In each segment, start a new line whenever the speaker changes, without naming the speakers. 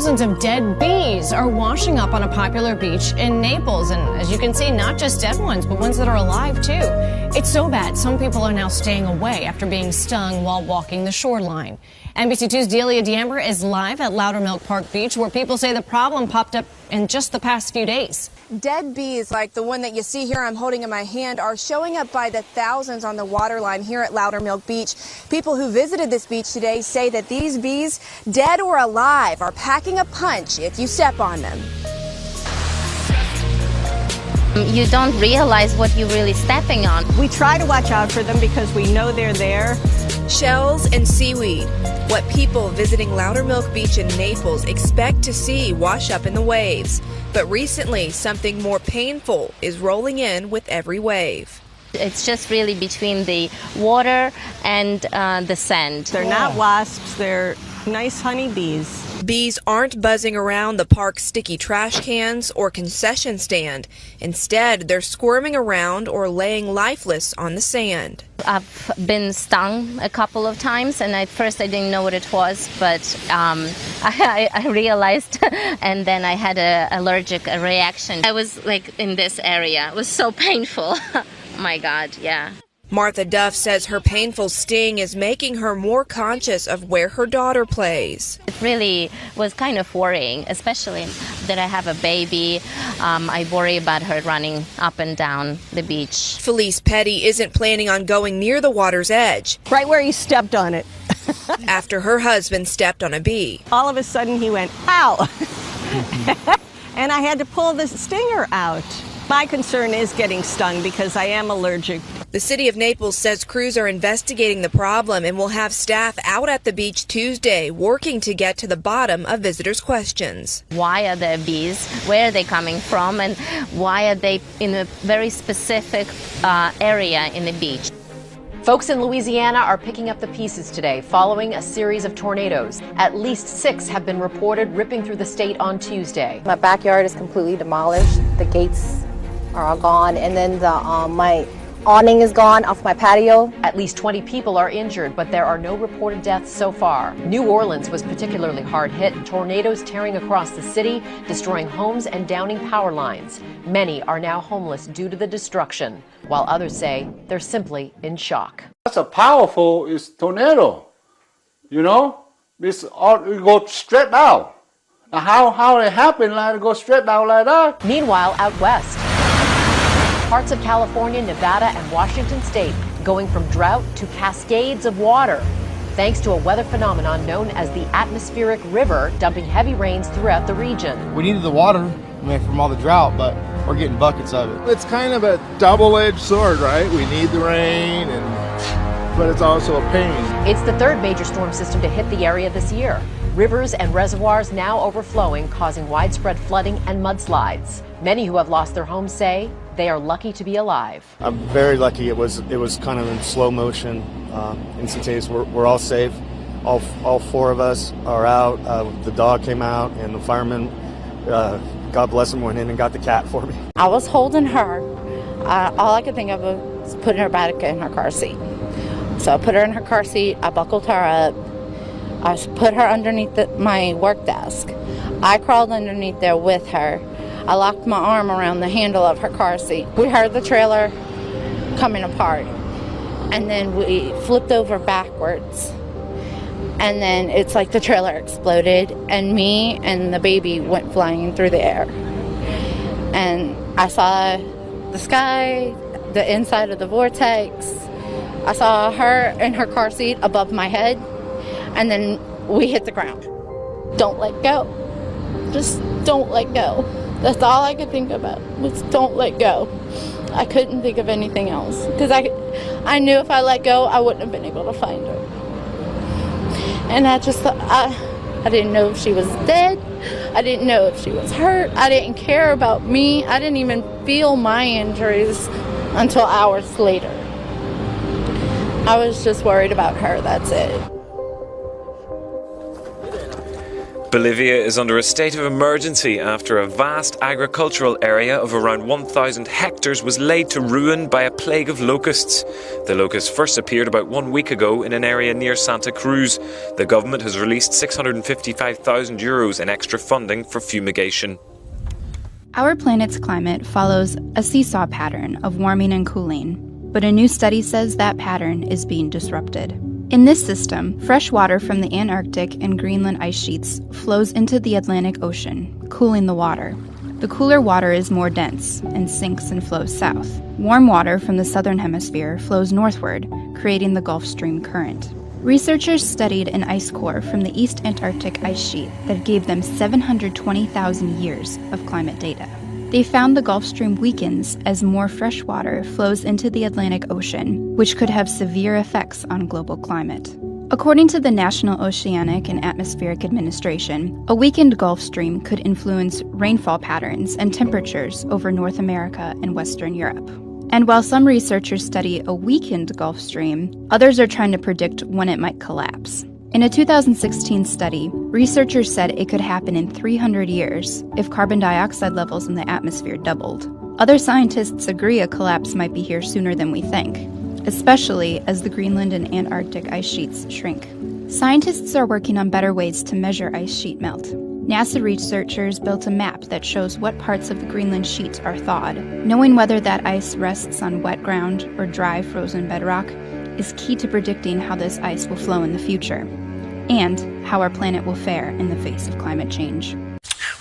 Thousands of dead bees are washing up on a popular beach in Naples. And as you can see, not just dead ones, but ones that are alive, too. It's so bad, some people are now staying away after being stung while walking the shoreline. NBC2's Delia D'Amber is live at Loudermilk Park Beach, where people say the problem popped up in just the past few days.
Dead bees like the one that you see here I'm holding in my hand are showing up by the thousands on the waterline here at Loudermilk Beach. People who visited this beach today say that these bees, dead or alive, are packing a punch if you step on them.
You don't realize what you're really stepping on.
We try to watch out for them because we know they're there.
Shells and seaweed, what people visiting Loudermilk Beach in Naples expect to see wash up in the waves. But recently, something more painful is rolling in with every wave.
It's just really between the water and the sand.
They're not wasps, they're nice honeybees.
Bees aren't buzzing around the park's sticky trash cans or concession stand. Instead, they're squirming around or laying lifeless on the sand.
I've been stung a couple of times, and at first I didn't know what it was, but I realized, and then I had an allergic reaction. I was like in this area. It was so painful. My God, yeah.
Martha Duff says her painful sting is making her more conscious of where her daughter plays.
It really was kind of worrying, especially that I have a baby. I worry about her running up and down the beach.
Felice Petty isn't planning on going near the water's edge.
Right where you stepped on it.
After her husband stepped on a bee.
All of a sudden he went, ow! And I had to pull the stinger out. My concern is getting stung because I am allergic.
The city of Naples says crews are investigating the problem and will have staff out at the beach Tuesday working to get to the bottom of visitors' questions.
Why are there bees? Where are they coming from? And why are they in a very specific area in the beach?
Folks in Louisiana are picking up the pieces today following a series of tornadoes. At least 6 have been reported ripping through the state on Tuesday.
My backyard is completely demolished. The gates are all gone, and then my awning is gone off my patio.
At least 20 people are injured, but there are no reported deaths so far. New Orleans was particularly hard hit, tornadoes tearing across the city, destroying homes and downing power lines. Many are now homeless due to the destruction, while others say they're simply in shock.
That's a powerful tornado, you know? It goes straight down. How it happened, like it go straight down like that?
Meanwhile, out west, parts of California, Nevada, and Washington state going from drought to cascades of water, thanks to a weather phenomenon known as the atmospheric river dumping heavy rains throughout the region.
We needed the water from all the drought, but we're getting buckets of it.
It's kind of a double-edged sword, right? We need the rain, but it's also a pain.
It's the third major storm system to hit the area this year. Rivers and reservoirs now overflowing, causing widespread flooding and mudslides. Many who have lost their homes say they are lucky to be alive.
I'm very lucky. It was kind of in slow motion, instantaneous. We're all safe. All 4 of us are out. The dog came out, and the fireman, God bless him, went in and got the cat for me.
I was holding her. All I could think of was putting her back in her car seat. So I put her in her car seat. I buckled her up. I put her underneath my work desk. I crawled underneath there with her. I locked my arm around the handle of her car seat. We heard the trailer coming apart, and then we flipped over backwards. And then it's like the trailer exploded, and me and the baby went flying through the air. And I saw the sky, the inside of the vortex. I saw her in her car seat above my head, and then we hit the ground. Don't let go. Just don't let go. That's all I could think about was don't let go. I couldn't think of anything else because I knew if I let go, I wouldn't have been able to find her. And I just thought, I didn't know if she was dead. I didn't know if she was hurt. I didn't care about me. I didn't even feel my injuries until hours later. I was just worried about her, that's it.
Bolivia is under a state of emergency after a vast agricultural area of around 1,000 hectares was laid to ruin by a plague of locusts. The locusts first appeared about 1 week ago in an area near Santa Cruz. The government has released €655,000 in extra funding for fumigation.
Our planet's climate follows a seesaw pattern of warming and cooling, but a new study says that pattern is being disrupted. In this system, fresh water from the Antarctic and Greenland ice sheets flows into the Atlantic Ocean, cooling the water. The cooler water is more dense and sinks and flows south. Warm water from the southern hemisphere flows northward, creating the Gulf Stream current. Researchers studied an ice core from the East Antarctic ice sheet that gave them 720,000 years of climate data. They found the Gulf Stream weakens as more fresh water flows into the Atlantic Ocean, which could have severe effects on global climate. According to the National Oceanic and Atmospheric Administration, a weakened Gulf Stream could influence rainfall patterns and temperatures over North America and Western Europe. And while some researchers study a weakened Gulf Stream, others are trying to predict when it might collapse. In a 2016 study, researchers said it could happen in 300 years if carbon dioxide levels in the atmosphere doubled. Other scientists agree a collapse might be here sooner than we think, especially as the Greenland and Antarctic ice sheets shrink. Scientists are working on better ways to measure ice sheet melt. NASA researchers built a map that shows what parts of the Greenland sheet are thawed. Knowing whether that ice rests on wet ground or dry frozen bedrock is key to predicting how this ice will flow in the future, and how our planet will fare in the face of climate change.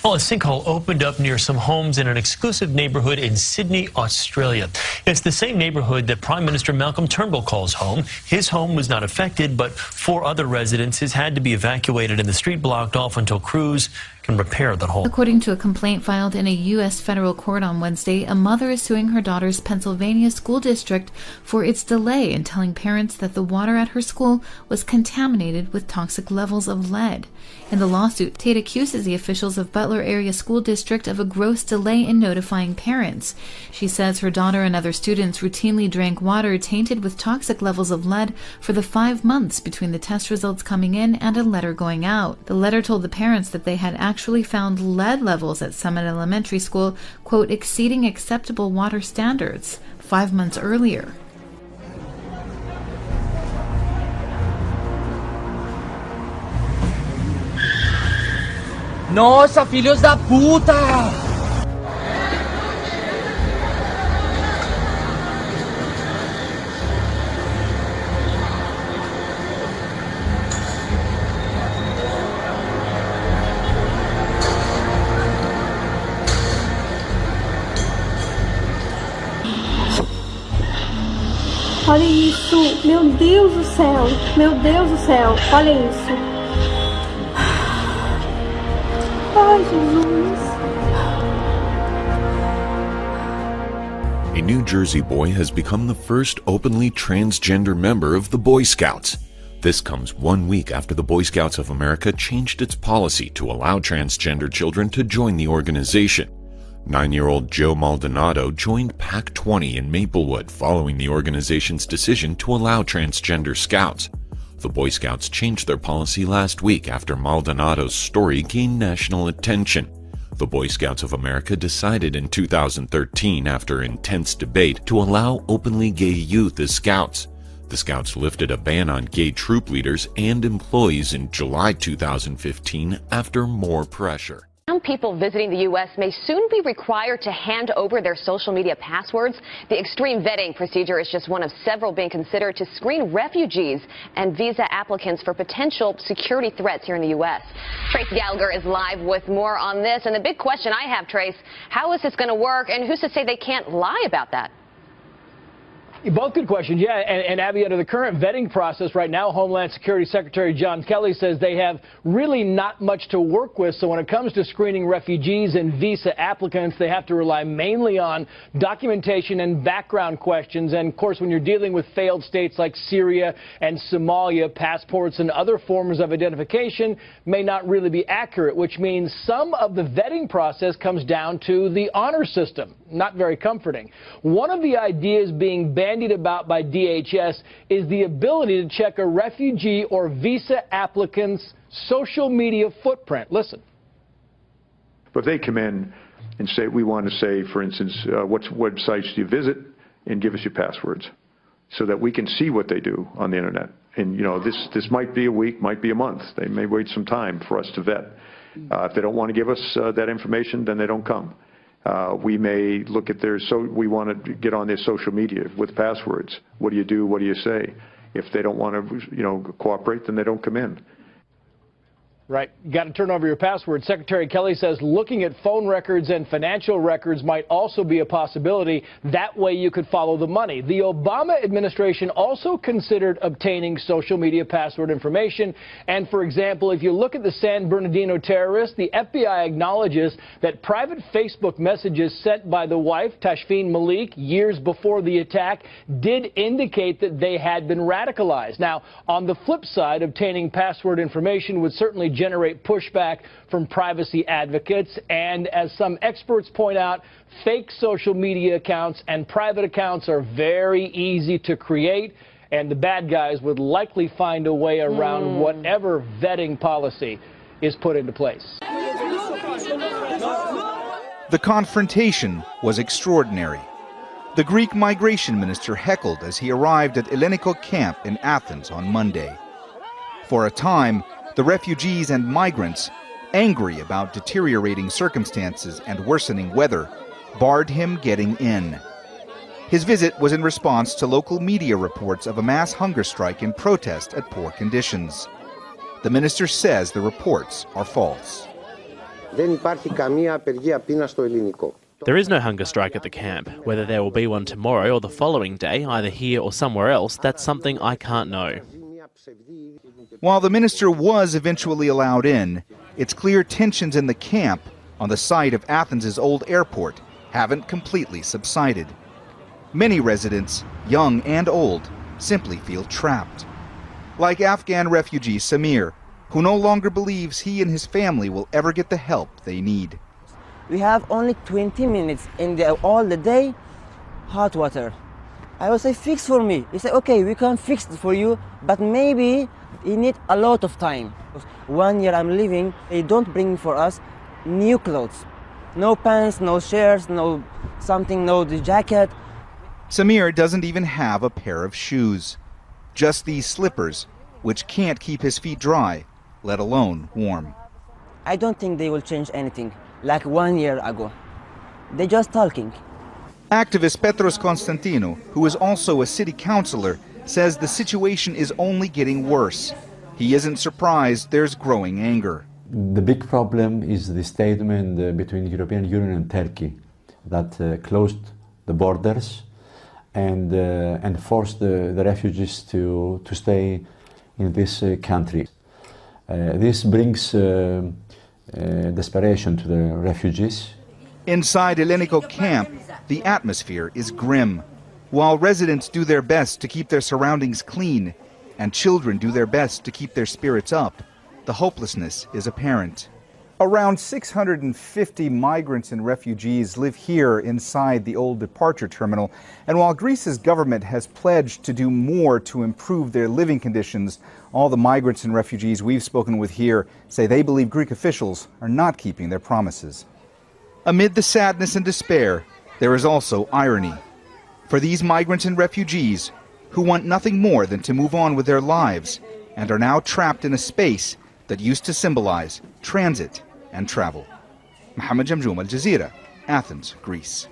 Well, a sinkhole opened up near some homes in an exclusive neighborhood in Sydney, Australia. It's the same neighborhood that Prime Minister Malcolm Turnbull calls home. His home was not affected, but 4 other residences had to be evacuated and the street blocked off until crews can repair the hole.
According to a complaint filed in a U.S. federal court on Wednesday, a mother is suing her daughter's Pennsylvania school district for its delay in telling parents that the water at her school was contaminated with toxic levels of lead. In the lawsuit, Tate accuses the officials of Butler Area School District of a gross delay in notifying parents. She says her daughter and other students routinely drank water tainted with toxic levels of lead for the 5 months between the test results coming in and a letter going out. The letter told the parents that they had actually found lead levels at Summit Elementary School, quote, exceeding acceptable water standards 5 months earlier.
Nossa, filhos da puta!
Olha isso, meu Deus do céu, meu Deus do céu, olha isso. Ai, Jesus.
A New Jersey boy has become the first openly transgender member of the Boy Scouts. This comes 1 week after the Boy Scouts of America changed its policy to allow transgender children to join the organization. 9-year-old Joe Maldonado joined PAC 20 in Maplewood following the organization's decision to allow transgender scouts. The Boy Scouts changed their policy last week after Maldonado's story gained national attention. The Boy Scouts of America decided in 2013, after intense debate, to allow openly gay youth as scouts. The Scouts lifted a ban on gay troop leaders and employees in July 2015 after more pressure.
Young people visiting the U.S. may soon be required to hand over their social media passwords. The extreme vetting procedure is just one of several being considered to screen refugees and visa applicants for potential security threats here in the U.S. Trace Gallagher is live with more on this. And the big question I have, Trace, how is this going to work, and who's to say they can't lie about that?
Both good questions, yeah. And Abby, under the current vetting process right now, Homeland Security Secretary John Kelly says they have really not much to work with. So when it comes to screening refugees and visa applicants, they have to rely mainly on documentation and background questions. And of course, when you're dealing with failed states like Syria and Somalia, passports and other forms of identification may not really be accurate, which means some of the vetting process comes down to the honor system. Not very comforting. One of the ideas being bandied bandied about by DHS is the ability to check a refugee or visa applicant's social media footprint. Listen.
But if they come in and say, we want to say, for instance, what websites do you visit, and give us your passwords so that we can see what they do on the internet. And, this might be a week, might be a month. They may wait some time for us to vet. If they don't want to give us that information, then they don't come. We may look at we want to get on their social media with passwords. What do you do? What do you say? If they don't want to, cooperate, then they don't come in.
Right. You got to turn over your password. Secretary Kelly says looking at phone records and financial records might also be a possibility. That way you could follow the money. The Obama administration also considered obtaining social media password information. And, for example, if you look at the San Bernardino terrorist, the FBI acknowledges that private Facebook messages sent by the wife, Tashfeen Malik, years before the attack did indicate that they had been radicalized. Now, on the flip side, obtaining password information would certainly generate pushback from privacy advocates, and as some experts point out, fake social media accounts and private accounts are very easy to create, and the bad guys would likely find a way around whatever vetting policy is put into place.
The confrontation was extraordinary. The Greek migration minister heckled as he arrived at Elleniko camp in Athens on Monday. For a time, the refugees and migrants, angry about deteriorating circumstances and worsening weather, barred him getting in. His visit was in response to local media reports of a mass hunger strike in protest at poor conditions. The minister says the reports are false.
There is no hunger strike at the camp. Whether there will be one tomorrow or the following day, either here or somewhere else, that's something I can't know.
While the minister was eventually allowed in, it's clear tensions in the camp on the site of Athens' old airport haven't completely subsided. Many residents, young and old, simply feel trapped. Like Afghan refugee Samir, who no longer believes he and his family will ever get the help they need.
We have only 20 minutes in all the day, hot water. I will say, fix for me. He said, okay, we can fix it for you, but maybe you need a lot of time. 1 year I'm living, they don't bring for us new clothes. No pants, no shirts, no the jacket.
Samir doesn't even have a pair of shoes. Just these slippers, which can't keep his feet dry, let alone warm.
I don't think they will change anything, like 1 year ago. They're just talking.
Activist Petros Konstantinou, who is also a city councilor, says the situation is only getting worse. He isn't surprised there's growing anger.
The big problem is the statement between the European Union and Turkey that closed the borders and forced the refugees to stay in this country. This brings desperation to the refugees.
Inside Elleniko camp, the atmosphere is grim. While residents do their best to keep their surroundings clean and children do their best to keep their spirits up, the hopelessness is apparent. Around 650 migrants and refugees live here inside the old departure terminal. And while Greece's government has pledged to do more to improve their living conditions, all the migrants and refugees we've spoken with here say they believe Greek officials are not keeping their promises. Amid the sadness and despair, there is also irony. For these migrants and refugees who want nothing more than to move on with their lives and are now trapped in a space that used to symbolize transit and travel. Mohammed Jamjoom, Al Jazeera, Athens, Greece.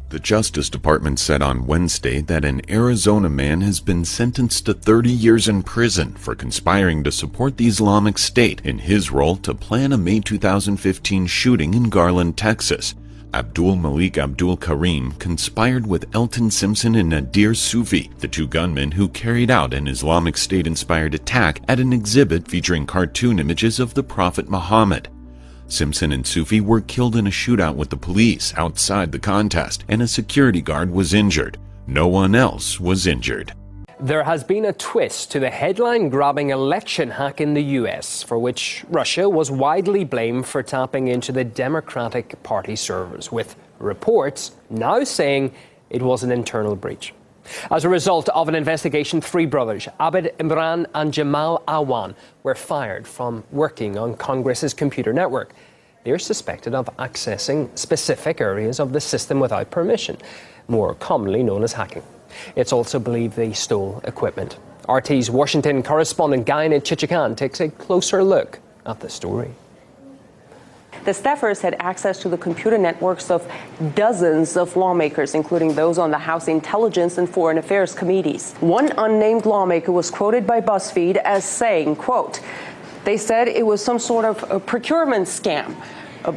The Justice Department said on Wednesday that an Arizona man has been sentenced to 30 years in prison for conspiring to support the Islamic State in his role to plan a May 2015 shooting in Garland, Texas. Abdul Malik Abdul Karim conspired with Elton Simpson and Nadir Soufi, the two gunmen who carried out an Islamic State-inspired attack at an exhibit featuring cartoon images of the Prophet Muhammad. Simpson and Soufi were killed in a shootout with the police outside the contest, and a security guard was injured. No one else was injured.
There has been a twist to the headline-grabbing election hack in the U.S., for which Russia was widely blamed for tapping into the Democratic Party servers, with reports now saying it was an internal breach. As a result of an investigation, 3 brothers, Abed Imran and Jamal Awan, were fired from working on Congress's computer network. They're suspected of accessing specific areas of the system without permission, more commonly known as hacking. It's also believed they stole equipment. RT's Washington correspondent Guy Chichikan takes a closer look at the story.
The staffers had access to the computer networks of dozens of lawmakers, including those on the House Intelligence and Foreign Affairs committees. One unnamed lawmaker was quoted by BuzzFeed as saying, quote, "They said it was some sort of a procurement scam.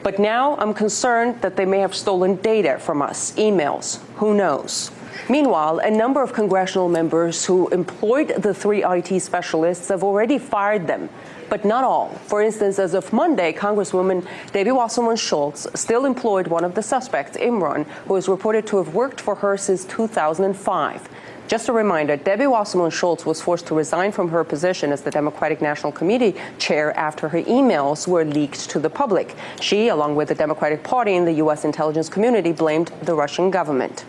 But now I'm concerned that they may have stolen data from us, emails. Who knows?" Meanwhile, a number of congressional members who employed the 3 IT specialists have already fired them. But not all. For instance, as of Monday, Congresswoman Debbie Wasserman Schultz still employed one of the suspects, Imran, who is reported to have worked for her since 2005. Just a reminder, Debbie Wasserman Schultz was forced to resign from her position as the Democratic National Committee chair after her emails were leaked to the public. She, along with the Democratic Party and the U.S. intelligence community, blamed the Russian government.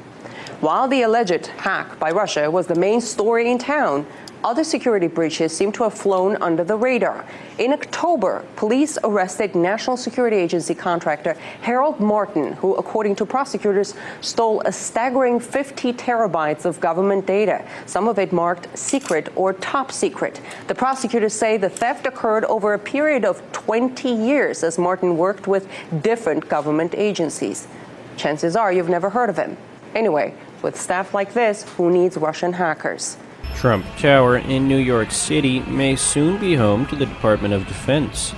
While the alleged hack by Russia was the main story in town, other security breaches seem to have flown under the radar. In October, police arrested National Security Agency contractor Harold Martin, who, according to prosecutors, stole a staggering 50 terabytes of government data, some of it marked secret or top secret. The prosecutors say the theft occurred over a period of 20 years as Martin worked with different government agencies. Chances are you've never heard of him. Anyway, with staff like this, who needs Russian hackers?
Trump Tower in New York City may soon be home to the Department of Defense.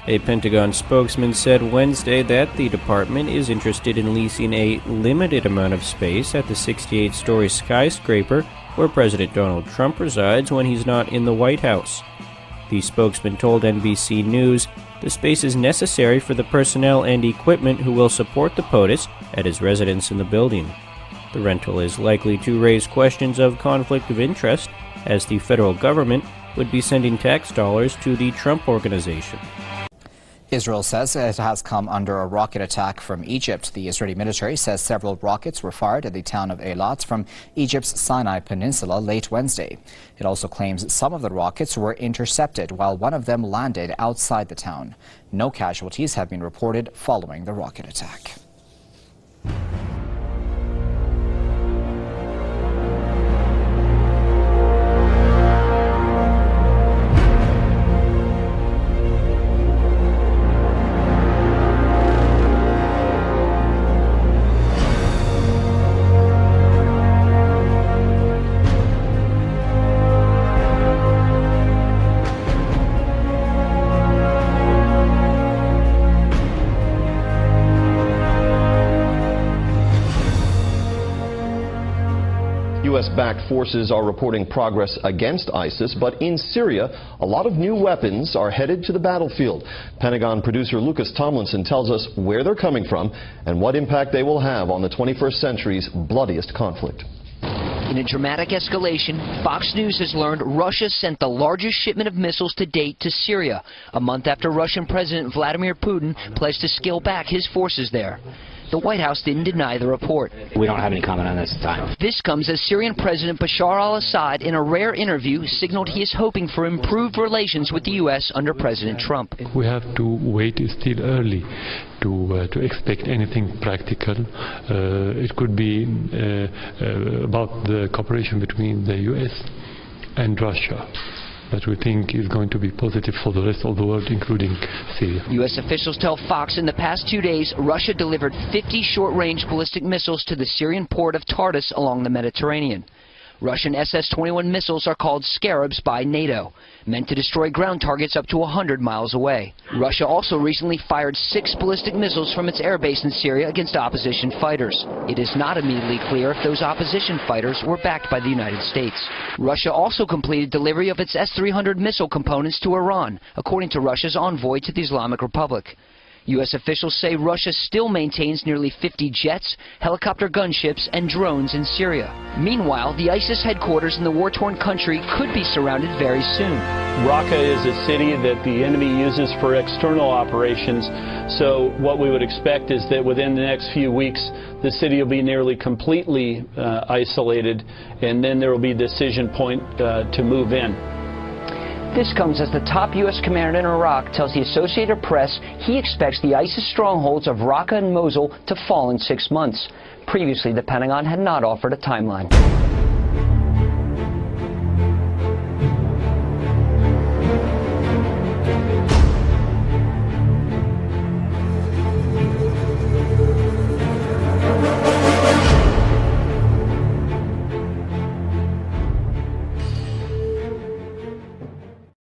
A Pentagon spokesman said Wednesday that the department is interested in leasing a limited amount of space at the 68-story skyscraper where President Donald Trump resides when he's not in the White House. The spokesman told NBC News the space is necessary for the personnel and equipment who will support the POTUS at his residence in the building. The rental is likely to raise questions of conflict of interest, as the federal government would be sending tax dollars to the Trump Organization.
Israel says it has come under a rocket attack from Egypt. The Israeli military says several rockets were fired at the town of Eilat from Egypt's Sinai Peninsula late Wednesday. It also claims some of the rockets were intercepted, while one of them landed outside the town. No casualties have been reported following the rocket attack.
U.S.-backed forces are reporting progress against ISIS, but in Syria, a lot of new weapons are headed to the battlefield. Pentagon producer Lucas Tomlinson tells us where they're coming from and what impact they will have on the 21st century's bloodiest conflict.
In a dramatic escalation, Fox News has learned Russia sent the largest shipment of missiles to date to Syria, a month after Russian President Vladimir Putin pledged to scale back his forces there. The White House didn't deny the report.
We don't have any comment on this at the time.
This comes as Syrian President Bashar al-Assad, in a rare interview, signaled he is hoping for improved relations with the U.S. under President Trump.
We have to wait. It's still early to expect anything practical. It could be about the cooperation between the U.S. and Russia, that we think is going to be positive for the rest of the world, including Syria.
U.S. officials tell Fox in the past 2 days, Russia delivered 50 short-range ballistic missiles to the Syrian port of Tartus along the Mediterranean. Russian SS-21 missiles are called Scarabs by NATO, meant to destroy ground targets up to 100 miles away. Russia also recently fired 6 ballistic missiles from its airbase in Syria against opposition fighters. It is not immediately clear if those opposition fighters were backed by the United States. Russia also completed delivery of its S-300 missile components to Iran, according to Russia's envoy to the Islamic Republic. U.S. officials say Russia still maintains nearly 50 jets, helicopter gunships, and drones in Syria. Meanwhile, the ISIS headquarters in the war-torn country could be surrounded very soon.
Raqqa is a city that the enemy uses for external operations, so what we would expect is that within the next few weeks, the city will be nearly completely isolated, and then there will be a decision point to move in.
This comes as the top U.S. commander in Iraq tells the Associated Press he expects the ISIS strongholds of Raqqa and Mosul to fall in 6 months. Previously, the Pentagon had not offered a timeline.